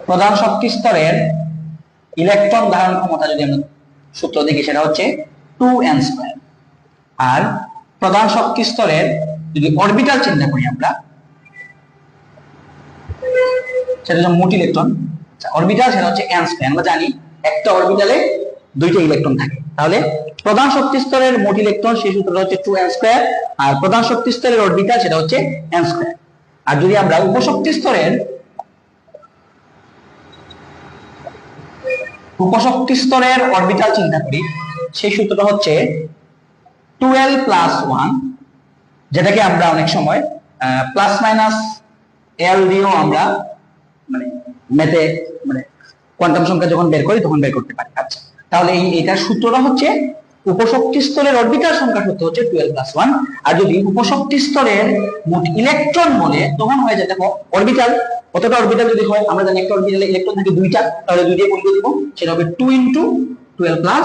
প্রধান শক্তি স্তরের ইলেকট্রন ধারণ ক্ষমতা যদি আমরা সূত্র দেখি সেটা হচ্ছে 2n²। আর প্রধান শক্তি স্তরের যদি অরবিটাল চিন্তা করি আমরা, সেটা হচ্ছে মোট ইলেকট্রন। অরবিটাল সেটা হচ্ছে n²। আমরা জানি একটা অরবিটালে দুইটা ইলেকট্রন থাকে, তাহলে প্রধান শক্তি স্তরের মোট ইলেকট্রন সেই সূত্রটা হচ্ছে 2n², আর প্রধান শক্তি স্তরের অরবিটাল সেটা হচ্ছে n²। আর যদি আমরা উপশক্তি স্তরের অরবিটাল চিন্তা করি, সেই সূত্রটা হচ্ছে 12+1, যেটাকে আমরা অনেক সময় প্লাস মাইনাস l দিয়েও আমরা মানে ম্যাথে মানে কোয়ান্টাম সংখ্যা যখন বের করি তখন বের করতে পারি। আচ্ছা, তাহলে এইটার সূত্রটা হচ্ছে উপশক্তি স্তরের অরবিটাল সংখ্যা সূত্র হচ্ছে 12+1। আর যদি উপশক্তি স্তরের মোট ইলেকট্রন বলে তখন হয়ে যায়, দেখো অরবিটাল, কতটা অরবিটাল যদি হয় আমরা জানি একটা অরবিটালে ইলেকট্রন থাকে দুইটা, তাহলে দুই দিয়ে গুণ করে দিব, সেটা হবে 2 × 12+1